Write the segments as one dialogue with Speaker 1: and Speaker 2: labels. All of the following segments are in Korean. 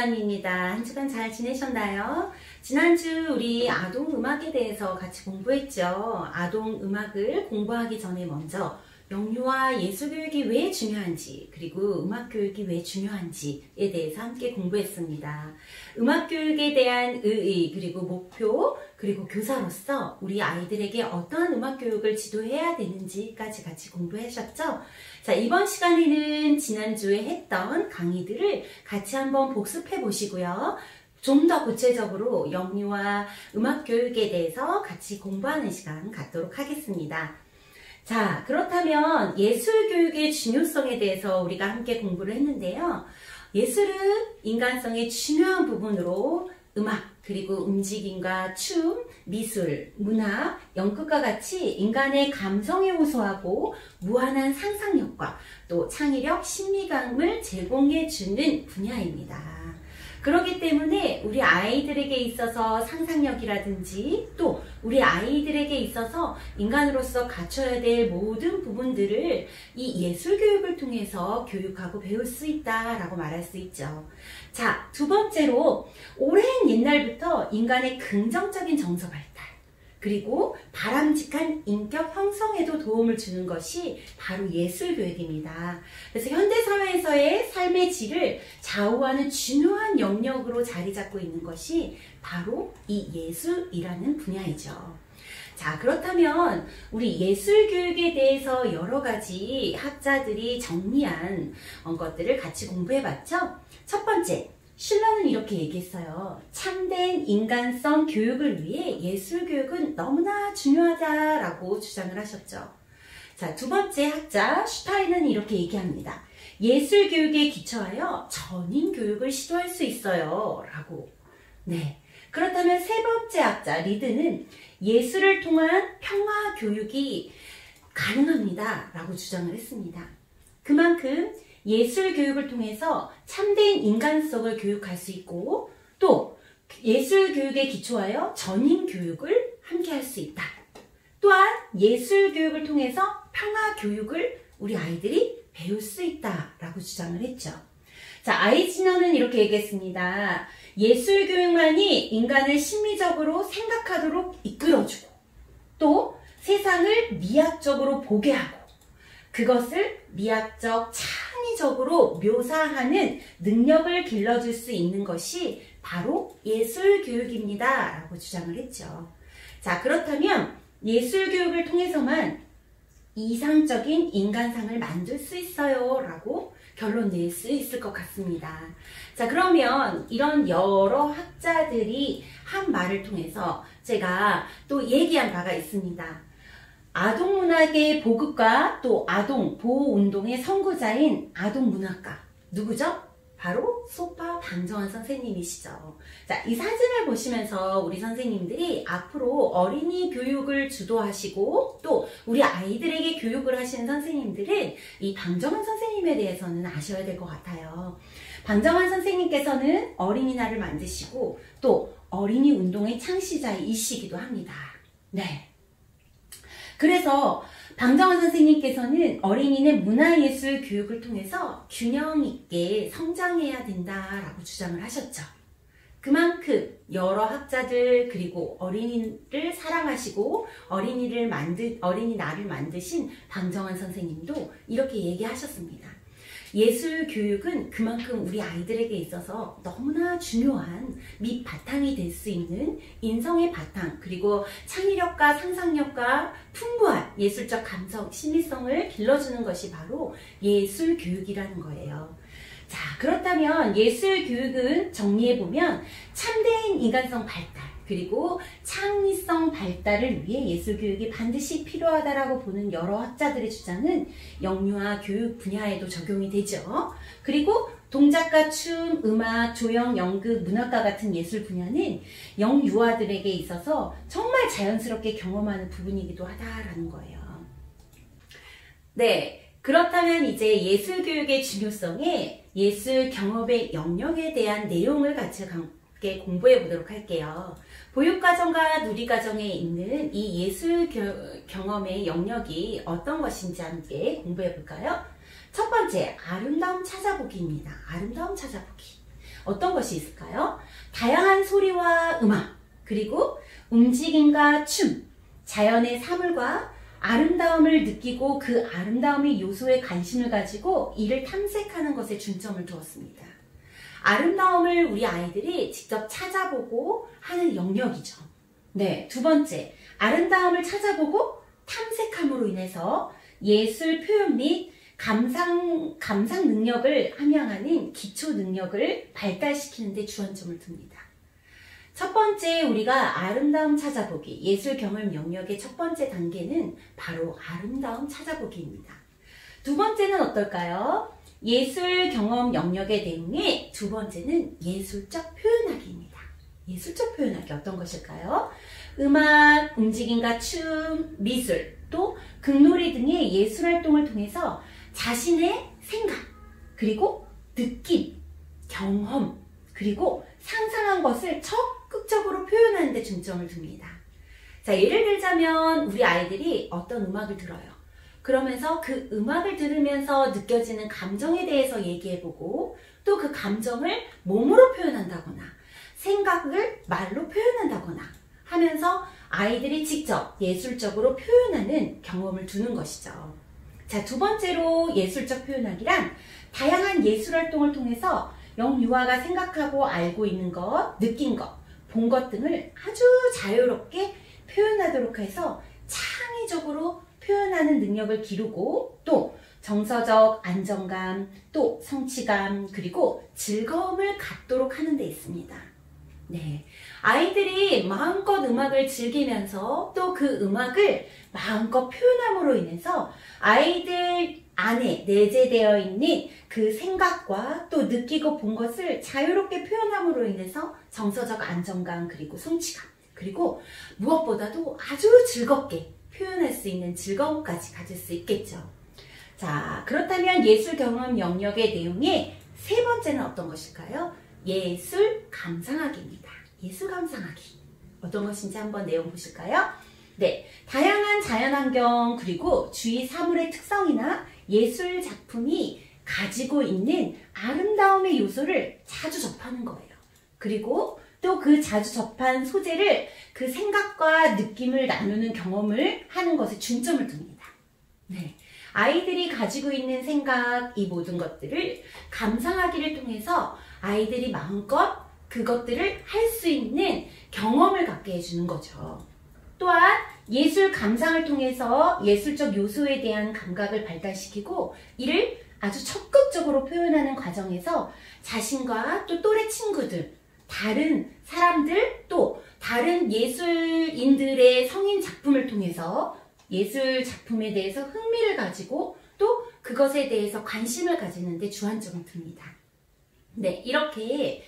Speaker 1: 김나은입니다. 한 주간 잘 지내셨나요? 지난주 우리 아동음악에 대해서 같이 공부했죠. 아동음악을 공부하기 전에 먼저 영유아 예술교육이 왜 중요한지, 그리고 음악교육이 왜 중요한지에 대해서 함께 공부했습니다. 음악교육에 대한 의의, 그리고 목표, 그리고 교사로서 우리 아이들에게 어떠한 음악교육을 지도해야 되는지까지 같이 공부하셨죠? 자, 이번 시간에는 지난주에 했던 강의들을 같이 한번 복습해 보시고요. 좀 더 구체적으로 영유아 음악교육에 대해서 같이 공부하는 시간 갖도록 하겠습니다. 자, 그렇다면 예술교육의 중요성에 대해서 우리가 함께 공부를 했는데요. 예술은 인간성의 중요한 부분으로 음악, 그리고 움직임과 춤, 미술, 문화, 연극과 같이 인간의 감성에 호소하고 무한한 상상력과 또 창의력, 심리감을 제공해주는 분야입니다. 그렇기 때문에 우리 아이들에게 있어서 상상력이라든지 또 우리 아이들에게 있어서 인간으로서 갖춰야 될 모든 부분들을 이 예술교육을 통해서 교육하고 배울 수 있다라고 말할 수 있죠. 자, 두 번째로 오랜 옛날부터 인간의 긍정적인 정서 발달, 그리고 바람직한 인격 형성에도 도움을 주는 것이 바로 예술교육입니다. 그래서 현대사회에서의 삶의 질을 좌우하는 중요한 영역으로 자리 잡고 있는 것이 바로 이 예술이라는 분야이죠. 자, 그렇다면 우리 예술교육에 대해서 여러 가지 학자들이 정리한 것들을 같이 공부해봤죠? 첫 번째, 실러는 이렇게 얘기했어요. 참된 인간성 교육을 위해 예술교육은 너무나 중요하다라고 주장을 하셨죠. 자, 두 번째 학자 슈타인은 이렇게 얘기합니다. 예술교육에 기초하여 전인교육을 시도할 수 있어요. 라고. 네. 그렇다면 세 번째 학자 리드는 예술을 통한 평화교육이 가능합니다. 라고 주장을 했습니다. 그만큼 예술 교육을 통해서 참된 인간성을 교육할 수 있고 또 예술 교육에 기초하여 전인 교육을 함께 할 수 있다. 또한 예술 교육을 통해서 평화 교육을 우리 아이들이 배울 수 있다라고 주장을 했죠. 자, 아이진너는 이렇게 얘기했습니다. 예술 교육만이 인간을 심리적으로 생각하도록 이끌어주고 또 세상을 미학적으로 보게 하고 그것을 미학적 창의적으로 묘사하는 능력을 길러줄 수 있는 것이 바로 예술교육입니다. 라고 주장을 했죠. 자, 그렇다면 예술교육을 통해서만 이상적인 인간상을 만들 수 있어요. 라고 결론 낼 수 있을 것 같습니다. 자, 그러면 이런 여러 학자들이 한 말을 통해서 제가 또 얘기한 바가 있습니다. 아동문학의 보급과 또 아동 보호운동의 선구자인 아동문학가 누구죠? 바로 소파 방정환 선생님이시죠. 자, 이 사진을 보시면서 우리 선생님들이 앞으로 어린이 교육을 주도하시고 또 우리 아이들에게 교육을 하시는 선생님들은 이 방정환 선생님에 대해서는 아셔야 될 것 같아요. 방정환 선생님께서는 어린이날을 만드시고 또 어린이 운동의 창시자이시기도 합니다. 네. 그래서 방정환 선생님께서는 어린이는 문화예술 교육을 통해서 균형 있게 성장해야 된다라고 주장을 하셨죠. 그만큼 여러 학자들 그리고 어린이를 사랑하시고 어린이날을 만드신 방정환 선생님도 이렇게 얘기하셨습니다. 예술 교육은 그만큼 우리 아이들에게 있어서 너무나 중요한 밑바탕이 될 수 있는 인성의 바탕, 그리고 창의력과 상상력과 풍부한 예술적 감성, 심리성을 길러주는 것이 바로 예술 교육이라는 거예요. 자, 그렇다면 예술 교육은 정리해보면 참된 인간성 발달, 그리고 창의성 발달을 위해 예술교육이 반드시 필요하다라고 보는 여러 학자들의 주장은 영유아 교육 분야에도 적용이 되죠. 그리고 동작과 춤, 음악, 조형, 연극, 문학과 같은 예술 분야는 영유아들에게 있어서 정말 자연스럽게 경험하는 부분이기도 하다라는 거예요. 네, 그렇다면 이제 예술교육의 중요성에 예술 경험의 영역에 대한 내용을 같이 공부해 보도록 할게요. 보육과정과 누리과정에 있는 이 예술 경험의 영역이 어떤 것인지 함께 공부해 볼까요? 첫 번째, 아름다움 찾아보기입니다. 아름다움 찾아보기. 어떤 것이 있을까요? 다양한 소리와 음악, 그리고 움직임과 춤, 자연의 사물과 아름다움을 느끼고 그 아름다움의 요소에 관심을 가지고 이를 탐색하는 것에 중점을 두었습니다. 아름다움을 우리 아이들이 직접 찾아보고 하는 영역이죠. 네, 두 번째, 아름다움을 찾아보고 탐색함으로 인해서 예술 표현 및 감상 능력을 함양하는 기초 능력을 발달시키는 데 주안점을 둡니다. 첫 번째, 우리가 아름다움 찾아보기, 예술 경험 영역의 첫 번째 단계는 바로 아름다움 찾아보기입니다. 두 번째는 어떨까요? 예술 경험 영역의 내용의 두 번째는 예술적 표현하기입니다. 예술적 표현하기 어떤 것일까요? 음악, 움직임과 춤, 미술, 또 극놀이 등의 예술활동을 통해서 자신의 생각, 그리고 느낌, 경험, 그리고 상상한 것을 적극적으로 표현하는 데 중점을 둡니다. 자, 예를 들자면 우리 아이들이 어떤 음악을 들어요. 그러면서 그 음악을 들으면서 느껴지는 감정에 대해서 얘기해보고 또 그 감정을 몸으로 표현한다거나 생각을 말로 표현한다거나 하면서 아이들이 직접 예술적으로 표현하는 경험을 두는 것이죠. 자, 두 번째로 예술적 표현하기란 다양한 예술활동을 통해서 영유아가 생각하고 알고 있는 것, 느낀 것, 본 것 등을 아주 자유롭게 표현하도록 해서 창의적으로 표현하는 능력을 기르고 또 정서적 안정감, 또 성취감, 그리고 즐거움을 갖도록 하는 데 있습니다. 네, 아이들이 마음껏 음악을 즐기면서 또 그 음악을 마음껏 표현함으로 인해서 아이들 안에 내재되어 있는 그 생각과 또 느끼고 본 것을 자유롭게 표현함으로 인해서 정서적 안정감, 그리고 성취감, 그리고 무엇보다도 아주 즐겁게 표현할 수 있는 즐거움까지 가질 수 있겠죠. 자, 그렇다면 예술 경험 영역의 내용의 세 번째는 어떤 것일까요? 예술 감상하기입니다. 예술 감상하기. 어떤 것인지 한번 내용 보실까요? 네, 다양한 자연환경 그리고 주위 사물의 특성이나 예술 작품이 가지고 있는 아름다움의 요소를 자주 접하는 거예요. 그리고 또 그 자주 접한 소재를 그 생각과 느낌을 나누는 경험을 하는 것에 중점을 둡니다. 네, 아이들이 가지고 있는 생각, 이 모든 것들을 감상하기를 통해서 아이들이 마음껏 그것들을 할 수 있는 경험을 갖게 해주는 거죠. 또한 예술 감상을 통해서 예술적 요소에 대한 감각을 발달시키고 이를 아주 적극적으로 표현하는 과정에서 자신과 또 또래 친구들, 다른 사람들, 또 다른 예술인들의 성인 작품을 통해서 예술 작품에 대해서 흥미를 가지고 또 그것에 대해서 관심을 가지는 데 주안점을 둡니다. 네, 이렇게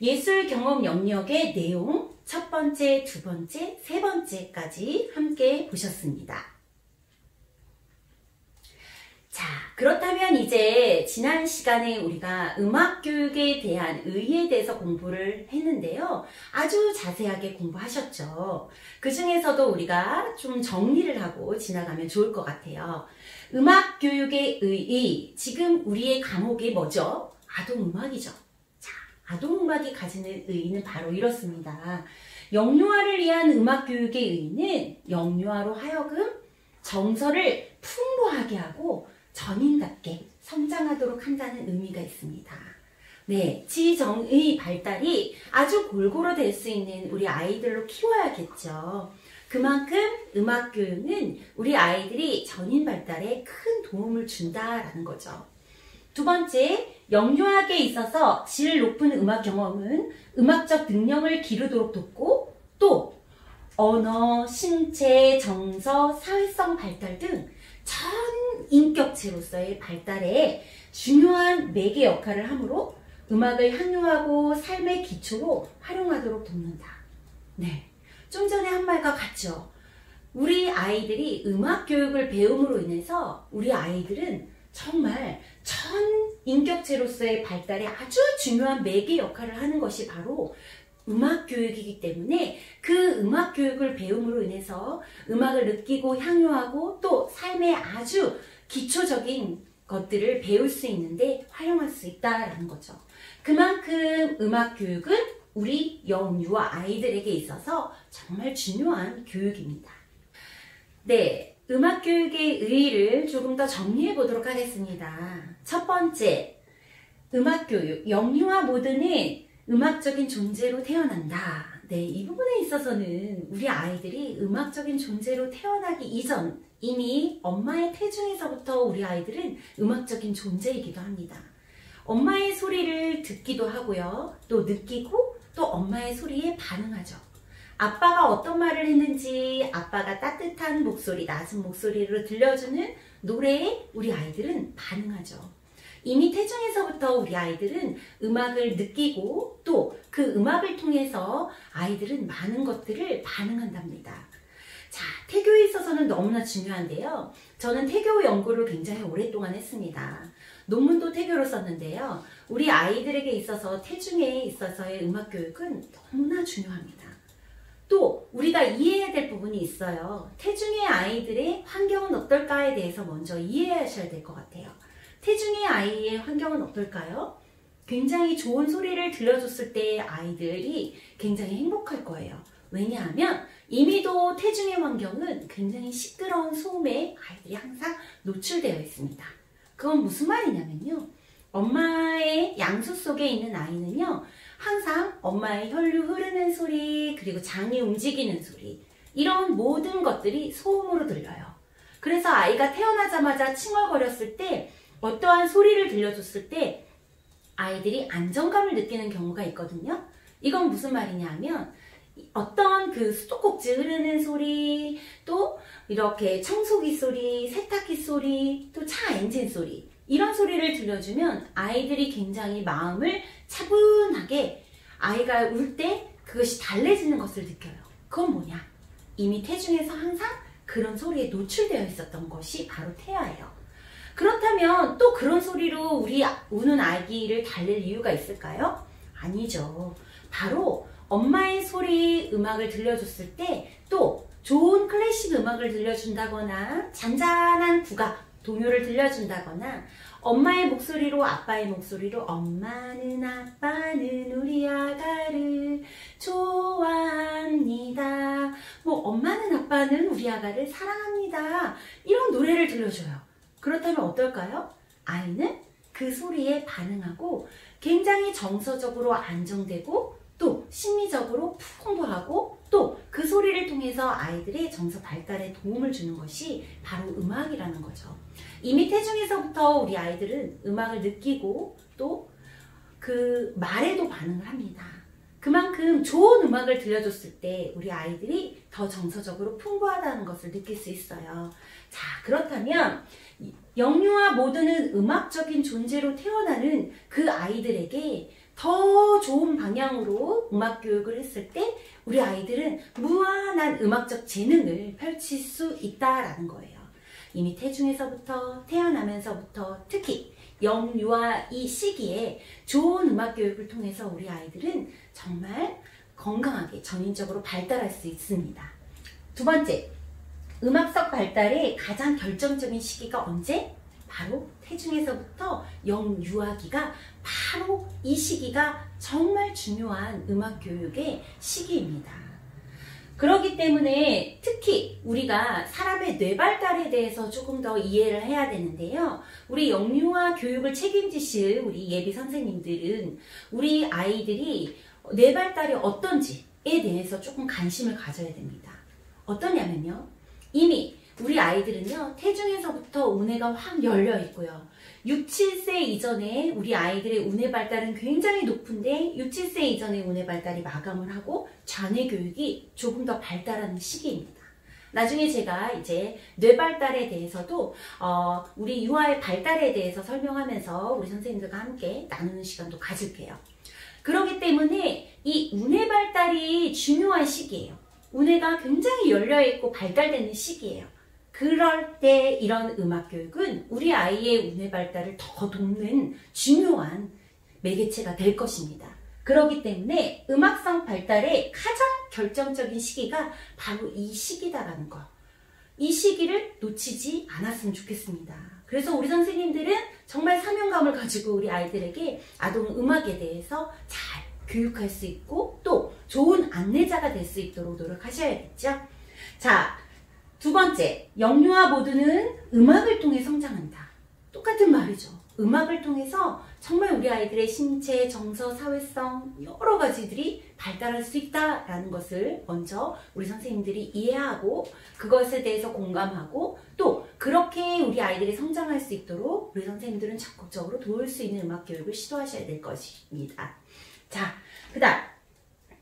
Speaker 1: 예술 경험 영역의 내용 첫 번째, 두 번째, 세 번째까지 함께 보셨습니다. 자, 그렇다면 이제 지난 시간에 우리가 음악 교육에 대한 의의에 대해서 공부를 했는데요. 아주 자세하게 공부하셨죠. 그 중에서도 우리가 좀 정리를 하고 지나가면 좋을 것 같아요. 음악 교육의 의의, 지금 우리의 과목이 뭐죠? 아동음악이죠. 자, 아동음악이 가지는 의의는 바로 이렇습니다. 영유아를 위한 음악 교육의 의의는 영유아로 하여금 정서를 풍부하게 하고 전인답게 성장하도록 한다는 의미가 있습니다. 네, 지정의 발달이 아주 골고루 될 수 있는 우리 아이들로 키워야겠죠. 그만큼 음악 교육은 우리 아이들이 전인 발달에 큰 도움을 준다라는 거죠. 두 번째, 영유아에게 있어서 질 높은 음악 경험은 음악적 능력을 기르도록 돕고 또 언어, 신체, 정서, 사회성 발달 등 전 인격체로서의 발달에 중요한 매개 역할을 하므로 음악을 향유하고 삶의 기초로 활용하도록 돕는다. 네, 좀 전에 한 말과 같죠. 우리 아이들이 음악 교육을 배움으로 인해서 우리 아이들은 정말 전 인격체로서의 발달에 아주 중요한 매개 역할을 하는 것이 바로 음악 교육이기 때문에 그 음악 교육을 배움으로 인해서 음악을 느끼고 향유하고 또 삶의 아주 기초적인 것들을 배울 수 있는데 활용할 수 있다라는 거죠. 그만큼 음악 교육은 우리 영유아 아이들에게 있어서 정말 중요한 교육입니다. 네, 음악 교육의 의의를 조금 더 정리해 보도록 하겠습니다. 첫 번째, 음악 교육, 영유아 모두는 음악적인 존재로 태어난다. 네, 이 부분에 있어서는 우리 아이들이 음악적인 존재로 태어나기 이전 이미 엄마의 태중에서부터 우리 아이들은 음악적인 존재이기도 합니다. 엄마의 소리를 듣기도 하고요. 또 느끼고 또 엄마의 소리에 반응하죠. 아빠가 어떤 말을 했는지 아빠가 따뜻한 목소리, 낮은 목소리로 들려주는 노래에 우리 아이들은 반응하죠. 이미 태중에서부터 우리 아이들은 음악을 느끼고 또 그 음악을 통해서 아이들은 많은 것들을 반응한답니다. 자, 태교에 있어서는 너무나 중요한데요. 저는 태교 연구를 굉장히 오랫동안 했습니다. 논문도 태교로 썼는데요. 우리 아이들에게 있어서 태중에 있어서의 음악 교육은 너무나 중요합니다. 또 우리가 이해해야 될 부분이 있어요. 태중의 아이들의 환경은 어떨까에 대해서 먼저 이해하셔야 될 것 같아요. 태중의 아이의 환경은 어떨까요? 굉장히 좋은 소리를 들려줬을 때 아이들이 굉장히 행복할 거예요. 왜냐하면 이미도 태중의 환경은 굉장히 시끄러운 소음에 아이들이 항상 노출되어 있습니다. 그건 무슨 말이냐면요. 엄마의 양수 속에 있는 아이는요. 항상 엄마의 혈류 흐르는 소리, 그리고 장이 움직이는 소리, 이런 모든 것들이 소음으로 들려요. 그래서 아이가 태어나자마자 칭얼거렸을 때 어떠한 소리를 들려줬을 때 아이들이 안정감을 느끼는 경우가 있거든요. 이건 무슨 말이냐면 어떤 그 수도꼭지 흐르는 소리, 또 이렇게 청소기 소리, 세탁기 소리, 또 차 엔진 소리, 이런 소리를 들려주면 아이들이 굉장히 마음을 차분하게, 아이가 울 때 그것이 달래지는 것을 느껴요. 그건 뭐냐? 이미 태중에서 항상 그런 소리에 노출되어 있었던 것이 바로 태아예요. 그렇다면 또 그런 소리로 우리 우는 아기를 달랠 이유가 있을까요? 아니죠. 바로 엄마의 소리 음악을 들려줬을 때, 또 좋은 클래식 음악을 들려준다거나 잔잔한 국악, 동요를 들려준다거나 엄마의 목소리로, 아빠의 목소리로 엄마는 아빠는 우리 아가를 좋아합니다. 뭐 엄마는 아빠는 우리 아가를 사랑합니다. 이런 노래를 들려줘요. 그렇다면 어떨까요? 아이는 그 소리에 반응하고 굉장히 정서적으로 안정되고 또 심리적으로 푹 공부하고 또 그 소리를 통해서 아이들의 정서 발달에 도움을 주는 것이 바로 음악이라는 거죠. 이미 태중에서부터 우리 아이들은 음악을 느끼고 또 그 말에도 반응을 합니다. 그만큼 좋은 음악을 들려줬을 때 우리 아이들이 더 정서적으로 풍부하다는 것을 느낄 수 있어요. 자, 그렇다면 영유아 모두는 음악적인 존재로 태어나는 그 아이들에게 더 좋은 방향으로 음악 교육을 했을 때 우리 아이들은 무한한 음악적 재능을 펼칠 수 있다라는 거예요. 이미 태중에서부터, 태어나면서부터, 특히 영유아 이 시기에 좋은 음악 교육을 통해서 우리 아이들은 정말 건강하게 전인적으로 발달할 수 있습니다. 두 번째, 음악적 발달의 가장 결정적인 시기가 언제? 바로 태중에서부터 영유아기가, 바로 이 시기가 정말 중요한 음악 교육의 시기입니다. 그렇기 때문에 특히 우리가 사람의 뇌 발달에 대해서 조금 더 이해를 해야 되는데요. 우리 영유아 교육을 책임지실 우리 예비 선생님들은 우리 아이들이 뇌 발달이 어떤지에 대해서 조금 관심을 가져야 됩니다. 어떠냐면요. 이미 우리 아이들은요, 태중에서부터 우뇌가 확 열려 있고요. 6, 7세 이전에 우리 아이들의 우뇌 발달은 굉장히 높은데 6, 7세 이전에 우뇌 발달이 마감을 하고 좌뇌 교육이 조금 더 발달하는 시기입니다. 나중에 제가 이제 뇌 발달에 대해서도 우리 유아의 발달에 대해서 설명하면서 우리 선생님들과 함께 나누는 시간도 가질게요. 그렇기 때문에 이 우뇌 발달이 중요한 시기예요. 우뇌가 굉장히 열려있고 발달되는 시기예요. 그럴 때 이런 음악 교육은 우리 아이의 우뇌 발달을 더 돕는 중요한 매개체가 될 것입니다. 그렇기 때문에 음악성 발달의 가장 결정적인 시기가 바로 이 시기다라는 거. 이 시기를 놓치지 않았으면 좋겠습니다. 그래서 우리 선생님들은 정말 사명감을 가지고 우리 아이들에게 아동 음악에 대해서 잘 교육할 수 있고 또 좋은 안내자가 될 수 있도록 노력하셔야겠죠. 자, 두 번째, 영유아 모두는 음악을 통해 성장한다. 똑같은 말이죠. 음악을 통해서 정말 우리 아이들의 신체, 정서, 사회성 여러 가지들이 발달할 수 있다라는 것을 먼저 우리 선생님들이 이해하고 그것에 대해서 공감하고 또 그렇게 우리 아이들이 성장할 수 있도록 우리 선생님들은 적극적으로 도울 수 있는 음악 교육을 시도하셔야 될 것입니다. 자, 그 다음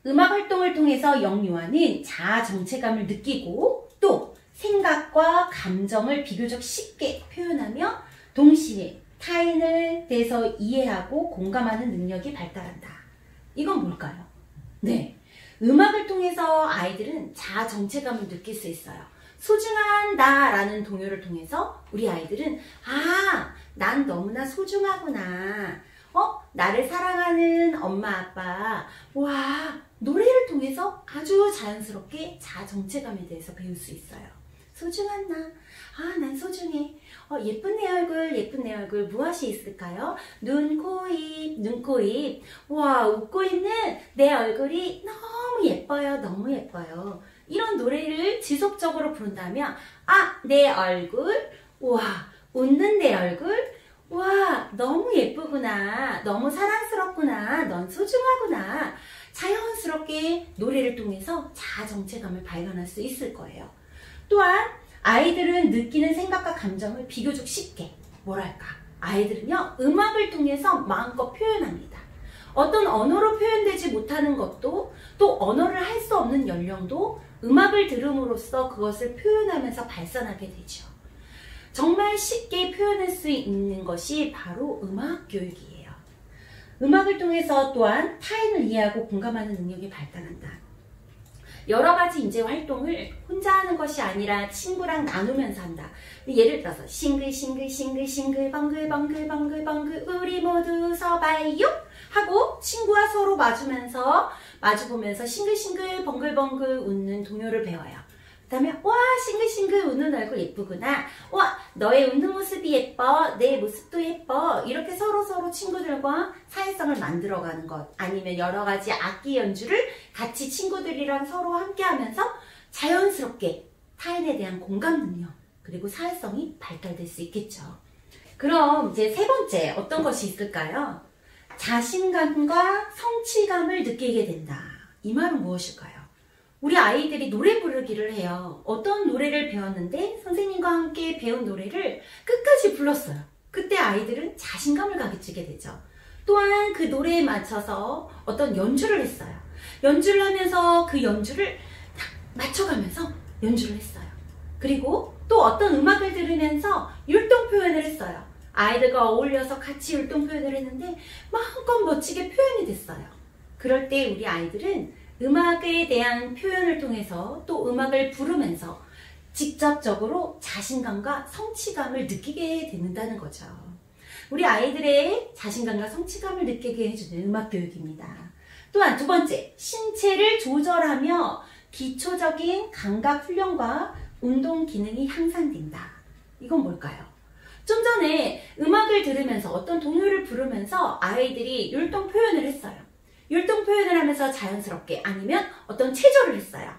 Speaker 1: 음악 활동을 통해서 영유아는 자아 정체감을 느끼고 또 생각과 감정을 비교적 쉽게 표현하며 동시에 타인에 대해서 이해하고 공감하는 능력이 발달한다. 이건 뭘까요? 네, 음악을 통해서 아이들은 자아 정체감을 느낄 수 있어요. 소중한 나라는 동요를 통해서 우리 아이들은 난 너무나 소중하구나. 나를 사랑하는 엄마 아빠. 와, 노래를 통해서 아주 자연스럽게 자아 정체감에 대해서 배울 수 있어요. 소중한 나. 난 소중해. 예쁜 내 얼굴, 예쁜 내 얼굴. 무엇이 있을까요? 눈, 코, 입, 눈, 코, 입. 와, 웃고 있는 내 얼굴이 너무 예뻐요. 너무 예뻐요. 이런 노래를 지속적으로 부른다면, 내 얼굴. 와, 웃는 내 얼굴. 와, 너무 예쁘구나. 너무 사랑스럽구나. 넌 소중하구나. 자연스럽게 노래를 통해서 자아 정체감을 발견할 수 있을 거예요. 또한 아이들은 느끼는 생각과 감정을 비교적 쉽게 아이들은요 음악을 통해서 마음껏 표현합니다. 어떤 언어로 표현되지 못하는 것도 또 언어를 할 수 없는 연령도 음악을 들음으로써 그것을 표현하면서 발산하게 되죠. 정말 쉽게 표현할 수 있는 것이 바로 음악 교육이에요. 음악을 통해서 또한 타인을 이해하고 공감하는 능력이 발달한다. 여러 가지 인재 활동을 혼자 하는 것이 아니라 친구랑 나누면서 한다. 예를 들어서 싱글 벙글 우리 모두 서봐요 하고 친구와 서로 마주보면서 싱글 벙글 웃는 동요를 배워요. 그 다음에 와 싱글 웃는 얼굴 예쁘구나. 와 너의 웃는 모습이 예뻐. 내 모습도 예뻐. 이렇게 서로 친구들과 사회성을 만들어가는 것. 아니면 여러 가지 악기 연주를 같이 친구들이랑 서로 함께 하면서 자연스럽게 타인에 대한 공감 능력 그리고 사회성이 발달될 수 있겠죠. 그럼 이제 세 번째 어떤 것이 있을까요? 자신감과 성취감을 느끼게 된다. 이 말은 무엇일까요? 우리 아이들이 노래 부르기를 해요. 어떤 노래를 배웠는데 선생님과 함께 배운 노래를 끝까지 불렀어요. 그때 아이들은 자신감을 가지게 되죠. 또한 그 노래에 맞춰서 어떤 연주를 했어요. 연주를 하면서 그 연주를 딱 맞춰가면서 연주를 했어요. 그리고 또 어떤 음악을 들으면서 율동 표현을 했어요. 아이들과 어울려서 같이 율동 표현을 했는데 마음껏 멋지게 표현이 됐어요. 그럴 때 우리 아이들은 음악에 대한 표현을 통해서 또 음악을 부르면서 직접적으로 자신감과 성취감을 느끼게 된다는 거죠. 우리 아이들의 자신감과 성취감을 느끼게 해주는 음악 교육입니다. 또한 두 번째, 신체를 조절하며 기초적인 감각 훈련과 운동 기능이 향상된다. 이건 뭘까요? 좀 전에 음악을 들으면서 어떤 동요를 부르면서 아이들이 율동 표현을 했어요. 율동 표현을 하면서 자연스럽게 아니면 어떤 체조를 했어요.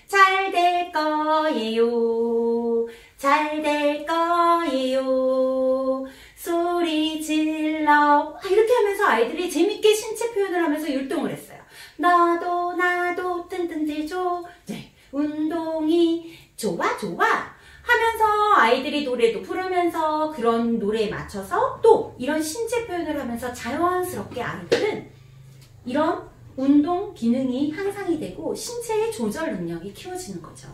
Speaker 1: 잘 될 거예요. 잘 될 거예요. 소리 질러. 이렇게 하면서 아이들이 재밌게 신체 표현을 하면서 율동을 했어요. 나도 뜬뜬질조. 네, 운동이 좋아 하면서 아이들이 노래도 부르면서 그런 노래에 맞춰서 또 이런 신체 표현을 하면서 자연스럽게 아이들은 이런 운동 기능이 향상이 되고 신체의 조절 능력이 키워지는 거죠.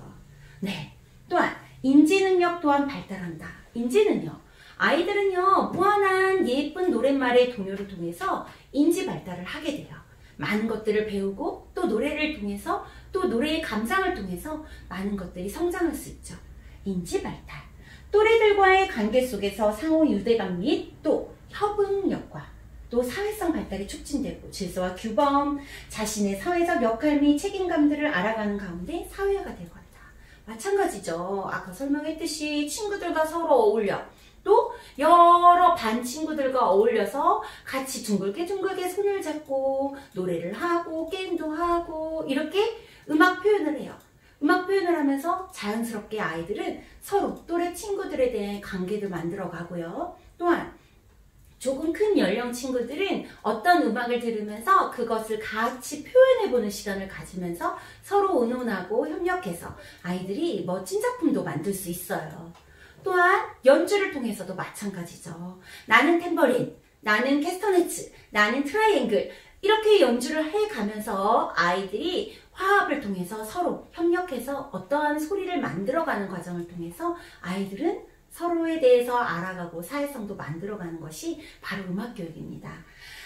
Speaker 1: 네. 또한 인지 능력 또한 발달한다. 인지 능력. 아이들은요, 무한한 예쁜 노랫말의 동요를 통해서 인지 발달을 하게 돼요. 많은 것들을 배우고 또 노래를 통해서 또 노래의 감상을 통해서 많은 것들이 성장할 수 있죠. 인지 발달. 또래들과의 관계 속에서 상호 유대감 및 또 협응력과 또 사회성 발달이 촉진되고 질서와 규범, 자신의 사회적 역할 및 책임감들을 알아가는 가운데 사회화가 되고 한다. 마찬가지죠. 아까 설명했듯이 친구들과 서로 어울려 또 여러 반 친구들과 어울려서 같이 둥글게 손을 잡고 노래를 하고 게임도 하고 이렇게 음악 표현을 해요. 음악 표현을 하면서 자연스럽게 아이들은 서로 또래 친구들에 대한 관계도 만들어 가고요. 또한 조금 큰 연령 친구들은 어떤 음악을 들으면서 그것을 같이 표현해보는 시간을 가지면서 서로 의논하고 협력해서 아이들이 멋진 작품도 만들 수 있어요. 또한 연주를 통해서도 마찬가지죠. 나는 탬버린, 나는 캐스터네츠, 나는 트라이앵글 이렇게 연주를 해가면서 아이들이 화합을 통해서 서로 협력해서 어떠한 소리를 만들어가는 과정을 통해서 아이들은 서로에 대해서 알아가고 사회성도 만들어가는 것이 바로 음악교육입니다.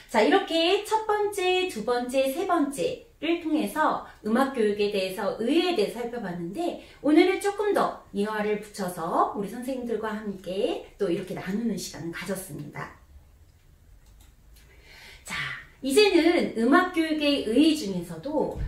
Speaker 1: 자, 이렇게 첫 번째, 두 번째, 세 번째를 통해서 음악교육에 대해서 의의에 대해서 살펴봤는데 오늘은 조금 더 이화를 붙여서 우리 선생님들과 함께 또 이렇게 나누는 시간을 가졌습니다. 자, 이제는 음악교육의 의의 중에서도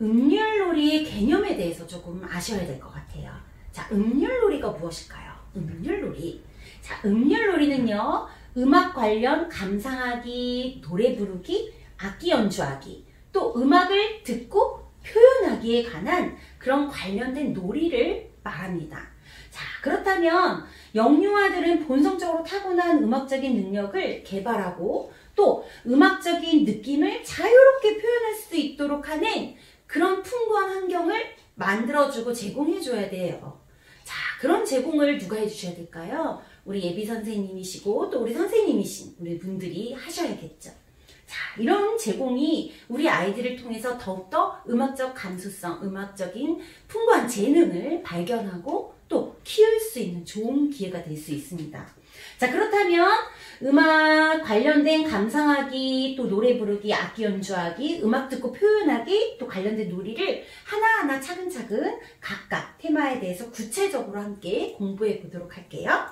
Speaker 1: 음률놀이의 개념에 대해서 조금 아셔야 될 것 같아요. 자, 음률놀이가 무엇일까요? 음률놀이. 자, 음률놀이는요, 음악 관련 감상하기, 노래 부르기, 악기 연주하기, 또 음악을 듣고 표현하기에 관한 그런 관련된 놀이를 말합니다. 자, 그렇다면 영유아들은 본성적으로 타고난 음악적인 능력을 개발하고 또 음악적인 느낌을 자유롭게 표현할 수 있도록 하는 그런 풍부한 환경을 만들어주고 제공해줘야 돼요. 자, 그런 제공을 누가 해주셔야 될까요? 우리 예비 선생님이시고 또 우리 선생님이신 우리 분들이 하셔야겠죠. 자, 이런 제공이 우리 아이들을 통해서 더욱더 음악적 감수성, 음악적인 풍부한 재능을 발견하고 또 키울 수 있는 좋은 기회가 될 수 있습니다. 자, 그렇다면 음악 관련된 감상하기, 또 노래 부르기, 악기 연주하기, 음악 듣고 표현하기, 또 관련된 놀이를 하나하나 차근차근 각각 테마에 대해서 구체적으로 함께 공부해 보도록 할게요.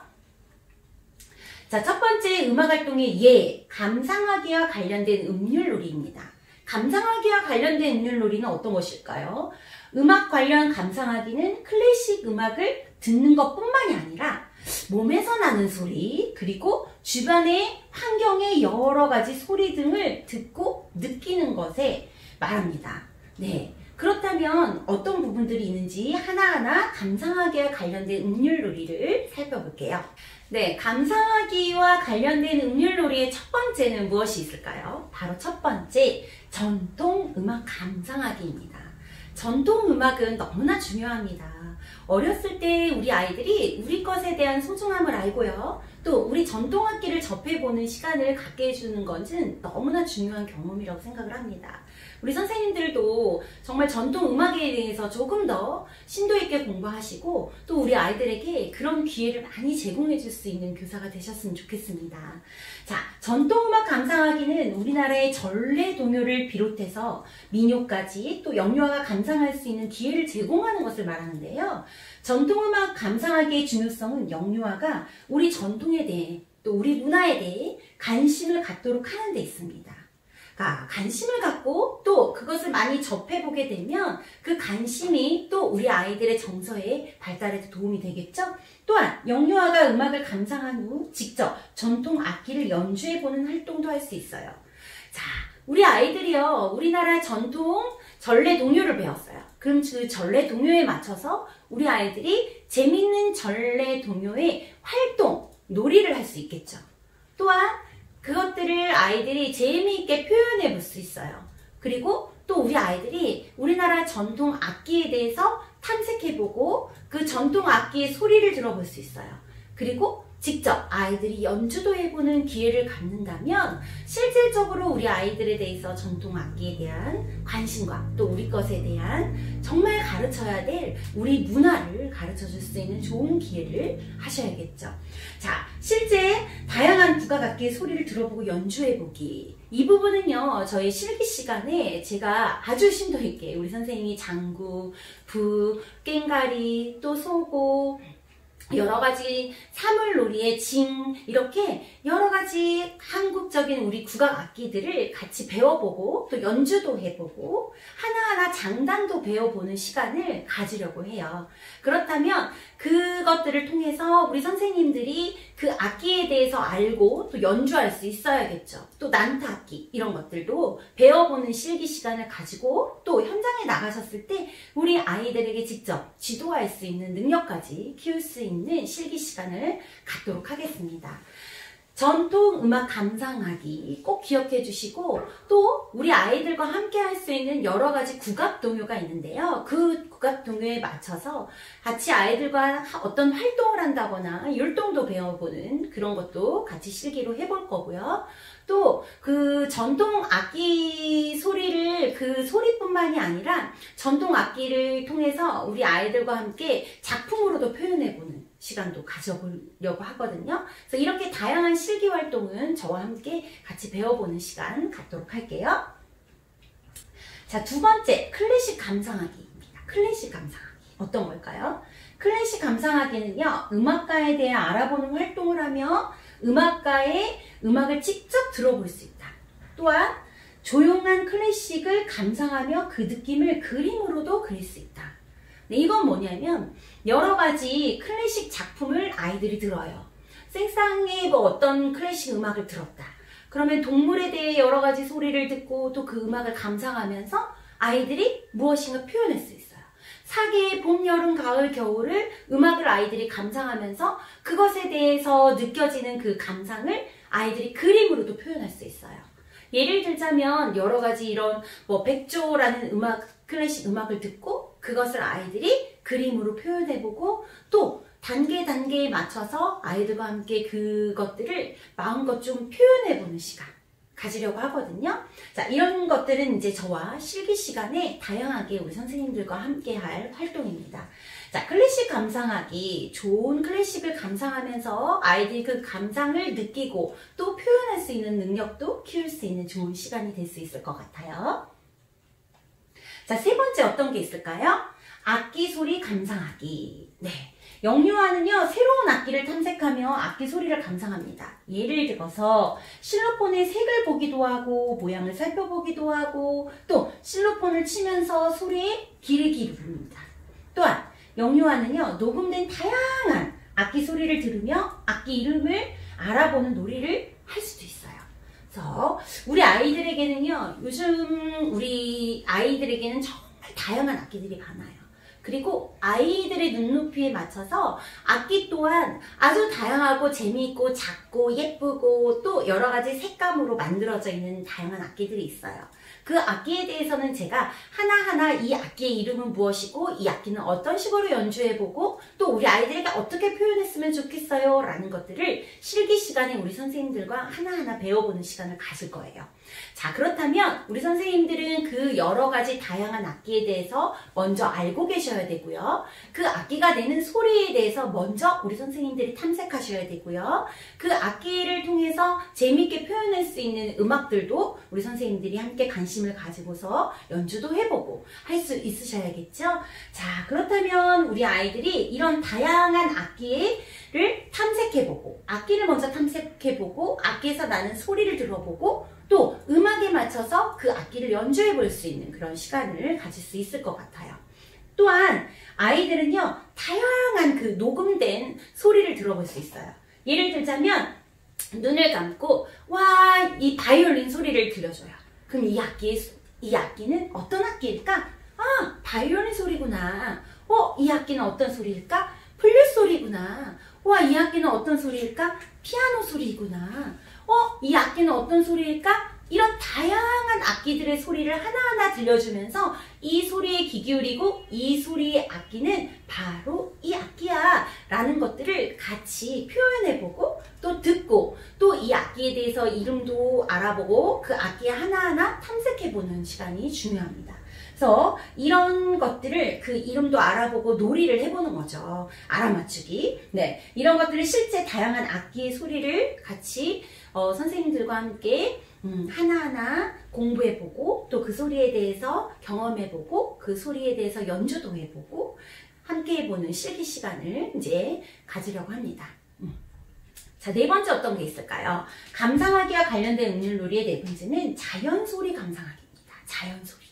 Speaker 1: 자, 첫 번째 음악활동의 예, 감상하기와 관련된 음률놀이입니다. 감상하기와 관련된 음률놀이는 어떤 것일까요? 음악 관련 감상하기는 클래식 음악을 듣는 것뿐만이 아니라 몸에서 나는 소리, 그리고 주변의 환경의 여러 가지 소리 등을 듣고 느끼는 것에 말합니다. 네. 그렇다면 어떤 부분들이 있는지 하나하나 감상하기와 관련된 음률놀이를 살펴볼게요. 네, 감상하기와 관련된 음률놀이의 첫 번째는 무엇이 있을까요? 바로 첫 번째, 전통 음악 감상하기입니다. 전통 음악은 너무나 중요합니다. 어렸을 때 우리 아이들이 우리 것에 대한 소중함을 알고요. 또 우리 전통 악기를 접해보는 시간을 갖게 해주는 것은 너무나 중요한 경험이라고 생각을 합니다. 우리 선생님들도 정말 전통 음악에 대해서 조금 더 심도 있게 공부하시고 또 우리 아이들에게 그런 기회를 많이 제공해 줄 수 있는 교사가 되셨으면 좋겠습니다. 자, 전통 음악 감상하기는 우리나라의 전래 동요를 비롯해서 민요까지 또 영유아가 감상할 수 있는 기회를 제공하는 것을 말하는데요. 전통 음악 감상하기의 중요성은 영유아가 우리 전통에 대해 또 우리 문화에 대해 관심을 갖도록 하는 데 있습니다. 관심을 갖고 또 그것을 많이 접해보게 되면 그 관심이 또 우리 아이들의 정서의 발달에도 도움이 되겠죠? 또한 영유아가 음악을 감상한 후 직접 전통 악기를 연주해보는 활동도 할 수 있어요. 자, 우리 아이들이요, 우리나라 전통 전래 동요를 배웠어요. 그럼 그 전래 동요에 맞춰서 우리 아이들이 재밌는 전래 동요의 활동, 놀이를 할 수 있겠죠. 또한 그것들을 아이들이 재미있게 표현해 볼 수 있어요. 그리고 또 우리 아이들이 우리나라 전통 악기에 대해서 탐색해보고 그 전통 악기의 소리를 들어볼 수 있어요. 그리고 직접 아이들이 연주도 해보는 기회를 갖는다면 실질적으로 우리 아이들에 대해서 전통 악기에 대한 관심과 또 우리 것에 대한 정말 가르쳐야 될 우리 문화를 가르쳐 줄 수 있는 좋은 기회를 하셔야겠죠. 자, 실제 다양한 국악악기의 소리를 들어보고 연주해보기, 이 부분은요, 저희 실기 시간에 제가 아주 심도 있게 우리 선생님이 장구, 부, 꽹가리, 또 소고, 여러가지 사물놀이의 징, 이렇게 여러가지 한국적인 우리 국악 악기들을 같이 배워보고 또 연주도 해보고 하나하나 하나하나 장단도 배워보는 시간을 가지려고 해요. 그렇다면 그것들을 통해서 우리 선생님들이 그 악기에 대해서 알고 또 연주할 수 있어야겠죠. 또 난타 악기 이런 것들도 배워보는 실기 시간을 가지고 또 현장에 나가셨을 때 우리 아이들에게 직접 지도할 수 있는 능력까지 키울 수 있는 실기 시간을 갖도록 하겠습니다. 전통 음악 감상하기 꼭 기억해 주시고 또 우리 아이들과 함께 할 수 있는 여러 가지 국악 동요가 있는데요. 그 국악 동요에 맞춰서 같이 아이들과 어떤 활동을 한다거나 율동도 배워보는 그런 것도 같이 실기로 해볼 거고요. 또 그 전통 악기 소리를 그 소리뿐만이 아니라 전통 악기를 통해서 우리 아이들과 함께 작품으로도 표현해보는 시간도 가져보려고 하거든요. 그래서 이렇게 다양한 실기 활동은 저와 함께 같이 배워보는 시간 갖도록 할게요. 자, 두 번째, 클래식 감상하기입니다. 클래식 감상하기. 어떤 걸까요? 클래식 감상하기는요, 음악가에 대해 알아보는 활동을 하며 음악가의 음악을 직접 들어볼 수 있다. 또한 조용한 클래식을 감상하며 그 느낌을 그림으로도 그릴 수 있다. 네, 이건 뭐냐면 여러 가지 클래식 작품을 아이들이 들어요. 생상의 뭐 어떤 클래식 음악을 들었다. 그러면 동물에 대해 여러 가지 소리를 듣고 또 그 음악을 감상하면서 아이들이 무엇인가 표현할 수 있어요. 사계의 봄, 여름, 가을, 겨울을 음악을 아이들이 감상하면서 그것에 대해서 느껴지는 그 감상을 아이들이 그림으로도 표현할 수 있어요. 예를 들자면 여러 가지 이런 뭐 백조라는 음악, 클래식 음악을 듣고 그것을 아이들이 그림으로 표현해보고 또 단계에 맞춰서 아이들과 함께 그것들을 마음껏 좀 표현해보는 시간 가지려고 하거든요. 자, 이런 것들은 이제 저와 실기 시간에 다양하게 우리 선생님들과 함께 할 활동입니다. 자, 클래식 감상하기. 좋은 클래식을 감상하면서 아이들이 그 감상을 느끼고 또 표현할 수 있는 능력도 키울 수 있는 좋은 시간이 될 수 있을 것 같아요. 자, 세 번째 어떤 게 있을까요? 악기 소리 감상하기. 네. 영유아는요, 새로운 악기를 탐색하며 악기 소리를 감상합니다. 예를 들어서 실로폰의 색을 보기도 하고 모양을 살펴보기도 하고 또 실로폰을 치면서 소리의 기르기를 부릅니다. 또한 영유아는요, 녹음된 다양한 악기 소리를 들으며 악기 이름을 알아보는 놀이를 할 수도 있어요. 그래서 우리 아이들에게는요, 요즘 우리 아이들에게는 정말 다양한 악기들이 많아요. 그리고 아이들의 눈높이에 맞춰서 악기 또한 아주 다양하고 재미있고 작고 예쁘고 또 여러 가지 색감으로 만들어져 있는 다양한 악기들이 있어요. 그 악기에 대해서는 제가 하나하나 이 악기의 이름은 무엇이고 이 악기는 어떤 식으로 연주해보고 또 우리 아이들에게 어떻게 표현했으면 좋겠어요 라는 것들을 실기 시간에 우리 선생님들과 하나하나 배워보는 시간을 가질 거예요. 자, 그렇다면 우리 선생님들은 그 여러 가지 다양한 악기에 대해서 먼저 알고 계셔야 되고요. 그 악기가 내는 소리에 대해서 먼저 우리 선생님들이 탐색하셔야 되고요. 그 악기를 통해서 재미있게 표현할 수 있는 음악들도 우리 선생님들이 함께 관심을 가지고서 연주도 해보고 할 수 있으셔야겠죠. 자, 그렇다면 우리 아이들이 이런 다양한 악기를 탐색해보고 악기를 먼저 탐색해보고 악기에서 나는 소리를 들어보고 또 음악에 맞춰서 그 악기를 연주해 볼 수 있는 그런 시간을 가질 수 있을 것 같아요. 또한 아이들은요, 다양한 그 녹음된 소리를 들어볼 수 있어요. 예를 들자면 눈을 감고 와, 이 바이올린 소리를 들려줘요. 그럼 이 악기는 어떤 악기일까? 아, 바이올린 소리구나. 이 악기는 어떤 소리일까? 플룻 소리구나. 와, 이 악기는 어떤 소리일까? 피아노 소리구나. 이 악기는 어떤 소리일까? 이런 다양한 악기들의 소리를 하나하나 들려주면서 이 소리에 귀 기울이고 이 소리의 악기는 바로 이 악기야 라는 것들을 같이 표현해보고 또 듣고 또 이 악기에 대해서 이름도 알아보고 그 악기 하나하나 탐색해보는 시간이 중요합니다. 그래서 이런 것들을 그 이름도 알아보고 놀이를 해보는 거죠. 알아맞추기. 네, 이런 것들을 실제 다양한 악기의 소리를 같이 선생님들과 함께 하나하나 공부해보고 또 그 소리에 대해서 경험해보고 그 소리에 대해서 연주도 해보고 함께 해보는 실기 시간을 이제 가지려고 합니다. 자, 네 번째 어떤 게 있을까요? 감상하기와 관련된 운율놀이의 네 번째는 자연소리 감상하기입니다. 자연소리.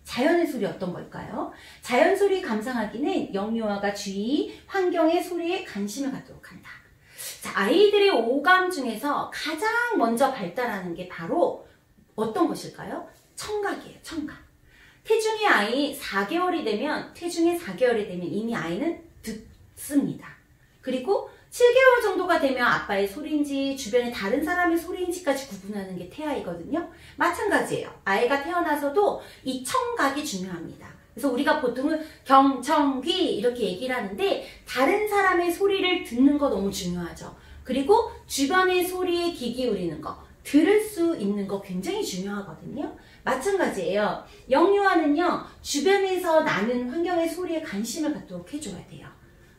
Speaker 1: 자연의 소리 어떤 걸까요? 자연 소리 감상하기는 영유아가 주의, 환경의 소리에 관심을 갖도록 한다. 자, 아이들의 오감 중에서 가장 먼저 발달하는 게 바로 어떤 것일까요? 청각이에요. 청각. 태중의 4개월이 되면 이미 아이는 듣습니다. 그리고 7개월 정도가 되면 아빠의 소리인지 주변의 다른 사람의 소리인지까지 구분하는 게 태아이거든요. 마찬가지예요. 아이가 태어나서도 이 청각이 중요합니다. 그래서 우리가 보통은 경청귀 이렇게 얘기를 하는데 다른 사람의 소리를 듣는 거 너무 중요하죠. 그리고 주변의 소리에 귀 기울이는 거, 들을 수 있는 거 굉장히 중요하거든요. 마찬가지예요. 영유아는요, 주변에서 나는 환경의 소리에 관심을 갖도록 해줘야 돼요.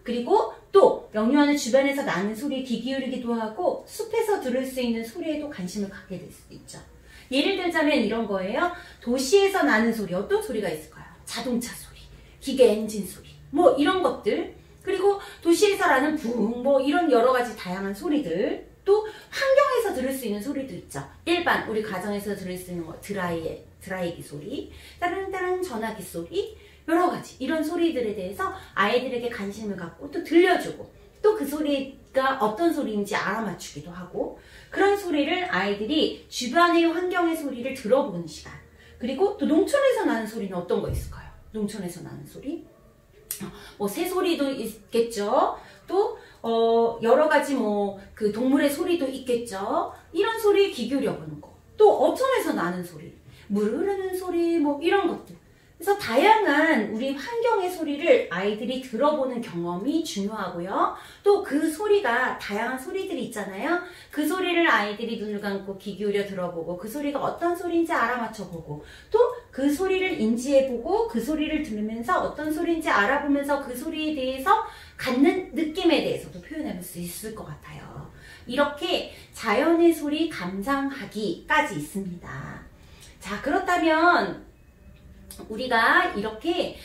Speaker 1: 그리고 또 영유아는 주변에서 나는 소리에 귀 기울이기도 하고 숲에서 들을 수 있는 소리에도 관심을 갖게 될 수도 있죠. 예를 들자면 이런 거예요. 도시에서 나는 소리, 어떤 소리가 있을까요? 자동차 소리, 기계 엔진 소리, 뭐 이런 것들. 그리고 도시에서 나는 붕, 뭐 이런 여러 가지 다양한 소리들. 또 환경에서 들을 수 있는 소리도 있죠. 일반 우리 가정에서 들을 수 있는 거, 드라이기 소리, 따른따른 전화기 소리, 여러 가지 이런 소리들에 대해서 아이들에게 관심을 갖고 또 들려주고 또 그 소리가 어떤 소리인지 알아맞추기도 하고 그런 소리를 아이들이 주변의 환경의 소리를 들어보는 시간. 그리고 또 농촌에서 나는 소리는 어떤 거 있을까요? 농촌에서 나는 소리? 뭐 새소리도 있겠죠. 또 여러 가지 뭐 그 동물의 소리도 있겠죠. 이런 소리에 귀 기울여 보는 거. 또 어촌에서 나는 소리, 물 흐르는 소리, 뭐 이런 것들. 그래서 다양한 우리 환경의 소리를 아이들이 들어보는 경험이 중요하고요. 또 그 소리가 다양한 소리들이 있잖아요. 그 소리를 아이들이 눈을 감고 귀 기울여 들어보고 그 소리가 어떤 소리인지 알아맞혀보고 또 그 소리를 인지해보고 그 소리를 들으면서 어떤 소리인지 알아보면서 그 소리에 대해서 갖는 느낌에 대해서도 표현해볼 수 있을 것 같아요. 이렇게 자연의 소리 감상하기까지 있습니다. 자, 그렇다면 우리가 이렇게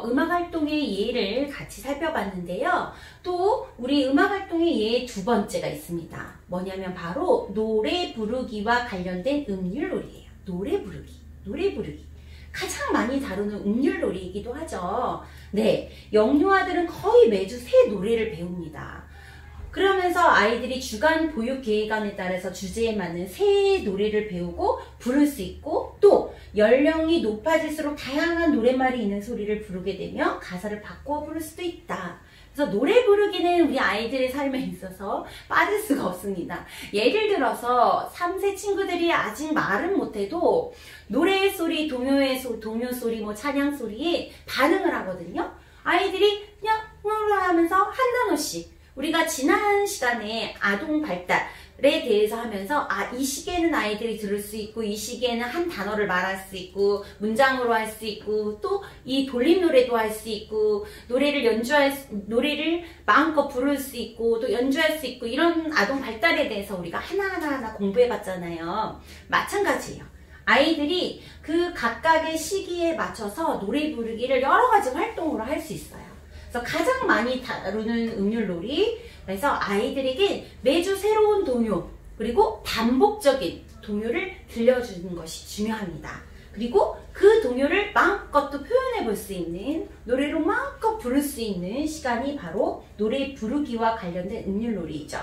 Speaker 1: 음악활동의 예를 같이 살펴봤는데요. 또 우리 음악활동의 예 두 번째가 있습니다. 뭐냐면 바로 노래 부르기와 관련된 음률놀이예요. 노래 부르기. 가장 많이 다루는 음률놀이이기도 하죠. 네, 영유아들은 거의 매주 새 노래를 배웁니다. 그러면서 아이들이 주간 보육 계획안에 따라서 주제에 맞는 새 노래를 배우고 부를 수 있고 또 연령이 높아질수록 다양한 노랫말이 있는 소리를 부르게 되면 가사를 바꾸어 부를 수도 있다. 그래서 노래 부르기는 우리 아이들의 삶에 있어서 빠질 수가 없습니다. 예를 들어서 3세 친구들이 아직 말은 못해도 노래의 소리, 동요 소리, 뭐 찬양 소리에 반응을 하거든요. 아이들이 그냥 하면서 한 단어씩 우리가 지난 시간에 아동 발달에 대해서 하면서 이 시기에는 아이들이 들을 수 있고 이 시기에는 한 단어를 말할 수 있고 문장으로 할 수 있고 또 이 돌림 노래도 할 수 있고 노래를 마음껏 부를 수 있고 또 연주할 수 있고 이런 아동 발달에 대해서 우리가 하나하나 공부해 봤잖아요. 마찬가지예요. 아이들이 그 각각의 시기에 맞춰서 노래 부르기를 여러 가지 활동으로 할 수 있어요. 그래서 가장 많이 다루는 음률놀이, 그래서 아이들에게 매주 새로운 동요 그리고 반복적인 동요를 들려주는 것이 중요합니다. 그리고 그 동요를 마음껏 또 표현해 볼 수 있는, 노래로 마음껏 부를 수 있는 시간이 바로 노래 부르기와 관련된 음률놀이이죠.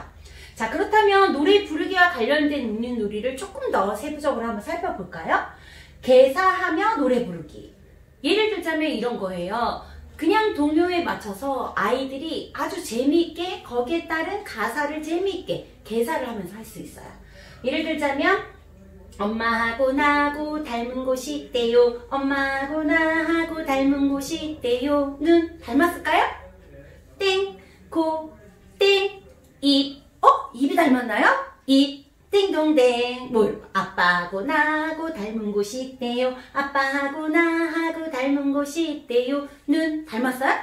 Speaker 1: 자, 그렇다면 노래 부르기와 관련된 음률놀이를 조금 더 세부적으로 한번 살펴볼까요? 개사하며 노래 부르기. 예를 들자면 이런 거예요. 그냥 동요에 맞춰서 아이들이 아주 재미있게 거기에 따른 가사를 재미있게 개사를 하면서 할 수 있어요. 예를 들자면 엄마하고 나하고 닮은 곳이 있대요. 엄마하고 나하고 닮은 곳이 있대요. 눈 닮았을까요? 땡, 코, 땡, 입. 입이 닮았나요? 입, 띵동댕. 아빠하고 나하고 닮은 곳이 있대요. 아빠하고 나하고 닮은 곳이 있대요. 눈 닮았어요?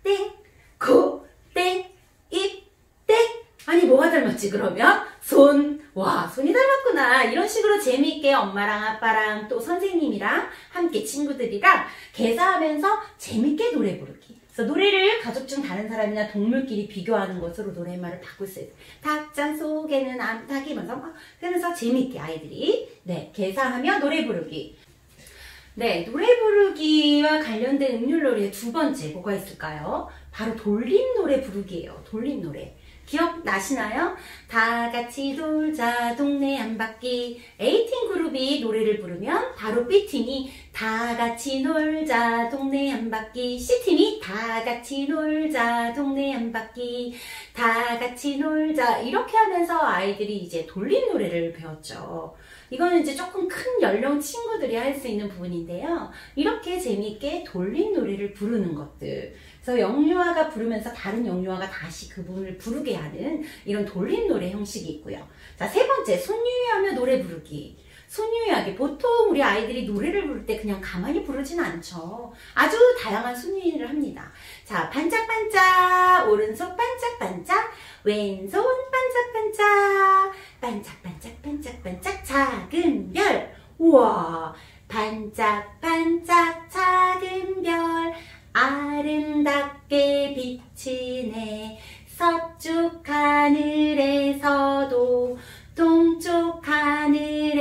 Speaker 1: 땡, 코, 땡, 입, 땡. 아니 뭐가 닮았지 그러면? 손. 와, 손이 닮았구나. 이런 식으로 재미있게 엄마랑 아빠랑 또 선생님이랑 함께 친구들이랑 개사하면서 재밌게 노래 부르기. 그래서 노래를 가족 중 다른 사람이나 동물끼리 비교하는 것으로 노랫말을 바꿀 수 있어요. 닭장 속에는 암탉이 하면서 재밌게 아이들이 개사하며 노래 부르기. 네, 노래 부르기와 관련된 음률놀이의 두 번째 뭐가 있을까요? 바로 돌림 노래 부르기예요. 돌림 노래. 기억나시나요? 다 같이 돌자 동네 한 바퀴. A팀 그룹이 노래를 부르면 바로 B팀이 다 같이 놀자 동네 한 바퀴. C팀이 다 같이 놀자 동네 한 바퀴. 다 같이 놀자. 이렇게 하면서 아이들이 이제 돌림 노래를 배웠죠. 이거는 이제 조금 큰 연령 친구들이 할 수 있는 부분인데요. 이렇게 재미있게 돌림 노래를 부르는 것들. 그래서 영유아가 부르면서 다른 영유아가 다시 그 부분을 부르게 하는 이런 돌림 노래 형식이 있고요. 자, 세 번째, 손유유하며 노래 부르기. 손유유하게 보통 우리 아이들이 노래를 부를 때 그냥 가만히 부르진 않죠. 아주 다양한 손유유를 합니다. 자, 반짝반짝, 오른손 반짝반짝, 왼손 반짝반짝, 반짝반짝반짝반짝, 작은 별. 우와, 반짝반짝 작은 별, 아름답게 비치네. 서쪽 하늘에서도 동쪽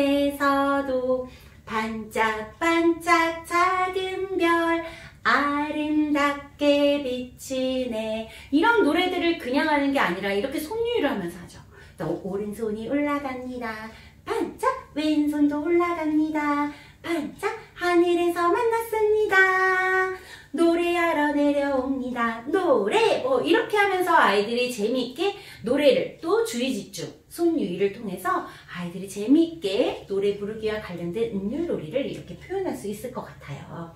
Speaker 1: 하늘에서도 반짝반짝 작은 별, 아름답게 비치네. 이런 노래들을 그냥 하는 게 아니라 이렇게 손유유를 하면서 하죠. 또 오른손이 올라갑니다. 반짝, 왼손도 올라갑니다. 반짝, 하늘에서 만났습니다. 노래하러 내려옵니다. 노래! 뭐 이렇게 하면서 아이들이 재미있게 노래를, 또 주의 집중, 손유희를 통해서 아이들이 재미있게 노래 부르기와 관련된 음률놀이를 이렇게 표현할 수 있을 것 같아요.